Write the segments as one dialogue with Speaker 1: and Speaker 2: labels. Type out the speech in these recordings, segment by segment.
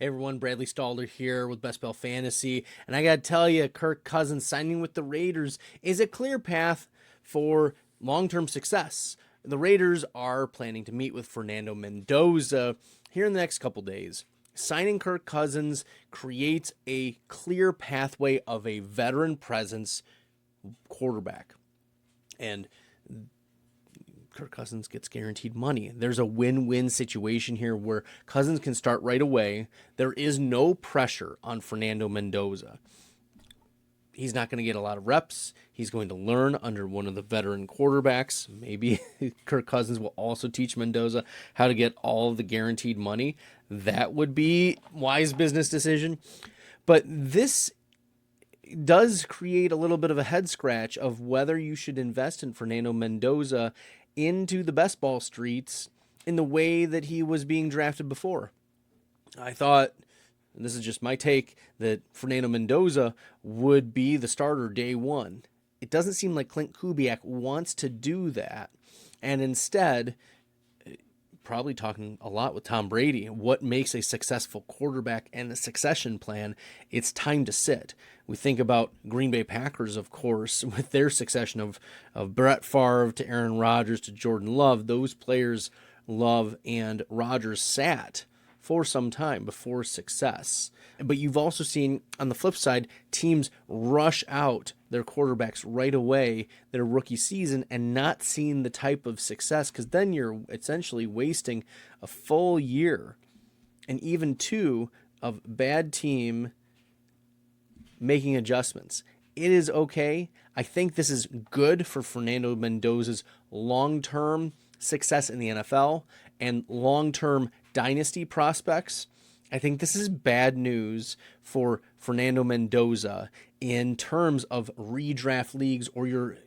Speaker 1: Hey everyone, Bradley Stalder here with Best Ball Fantasy, and I gotta tell you, Kirk Cousins signing with the Raiders is a clear path for long-term success. The Raiders are planning to meet with Fernando Mendoza here in the next couple days. Signing Kirk Cousins creates a clear pathway of a veteran presence quarterback, and Kirk Cousins gets guaranteed money. There's a win-win situation here where Cousins can start right away. There is no pressure on Fernando Mendoza. He's not going to get a lot of reps. He's going to learn under one of the veteran quarterbacks. Maybe Kirk Cousins will also teach Mendoza how to get all of the guaranteed money. That would be a wise business decision. But this does create a little bit of a head scratch of whether you should invest in Fernando Mendoza into the best ball streets in the way that he was being drafted before. I thought, and this is just my take, that Fernando Mendoza would be the starter day one. It doesn't seem like Clint Kubiak wants to do that, and instead, probably talking a lot with Tom Brady, what makes a successful quarterback and a succession plan, it's time to sit. We think about Green Bay Packers, of course, with their succession of Brett Favre to Aaron Rodgers to Jordan Love. Those players, Love and Rodgers, sat for some time before success. But you've also seen, on the flip side, teams rush out their quarterbacks right away, their rookie season, and not seeing the type of success, because then you're essentially wasting a full year and even two of bad team making adjustments. It is okay. I think this is good for Fernando Mendoza's long-term success in the NFL and long-term dynasty prospects. I think this is bad news for Fernando Mendoza in terms of redraft leagues or your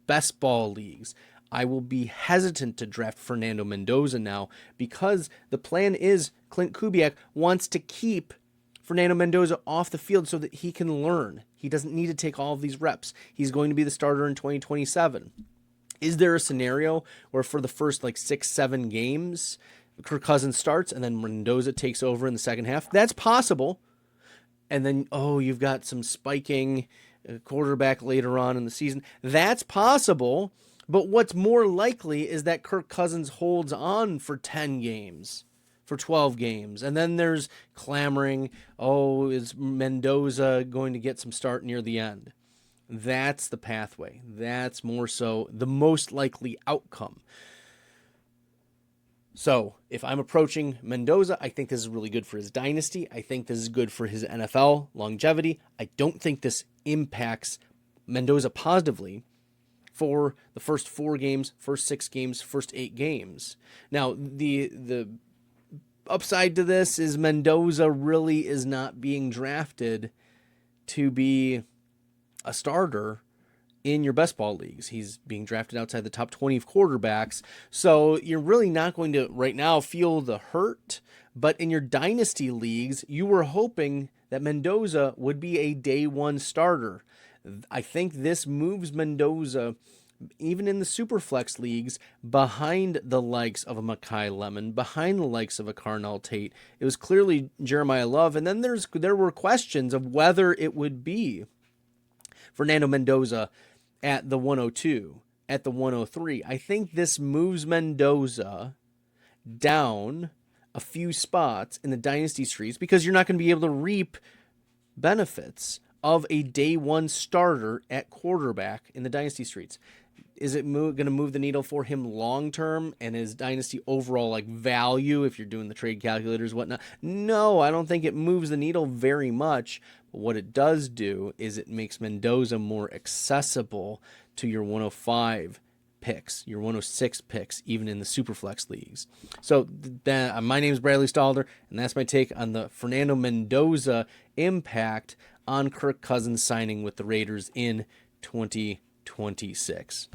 Speaker 1: best ball leagues. I will be hesitant to draft Fernando Mendoza now because the plan is Clint Kubiak wants to keep Fernando Mendoza off the field so that he can learn. He doesn't need to take all of these reps. He's going to be the starter in 2027. Is there a scenario where for the first 6-7 games, Kirk Cousins starts and then Mendoza takes over in the second half? That's possible. And then, you've got some spiking quarterback later on in the season. That's possible. But what's more likely is that Kirk Cousins holds on for 10 games, for 12 games. And then there's clamoring, is Mendoza going to get some start near the end? That's the pathway. That's more so the most likely outcome. So if I'm approaching Mendoza, I think this is really good for his dynasty. I think this is good for his NFL longevity. I don't think this impacts Mendoza positively for the first 4 games, first 6 games, first 8 games. Now, the upside to this is Mendoza really is not being drafted to be a starter in your best ball leagues. He's being drafted outside the top 20 of quarterbacks. So you're really not going to right now feel the hurt. But in your dynasty leagues, you were hoping that Mendoza would be a day one starter. I think this moves Mendoza, even in the superflex leagues, behind the likes of a Mekhi Lemon, behind the likes of a Carnell Tate. It was clearly Jeremiah Love. And then there were questions of whether it would be Fernando Mendoza at the 102, at the 103. I think this moves Mendoza down a few spots in the dynasty streets because you're not going to be able to reap benefits of a day one starter at quarterback in the dynasty streets. Is it going to move the needle for him long term and his dynasty overall value if you're doing the trade calculators, whatnot? No, I don't think it moves the needle very much. But what it does do is it makes Mendoza more accessible to your 105 picks, your 106 picks, even in the superflex leagues. So my name is Bradley Stalder, and that's my take on the Fernando Mendoza impact on Kirk Cousins signing with the Raiders in 2026.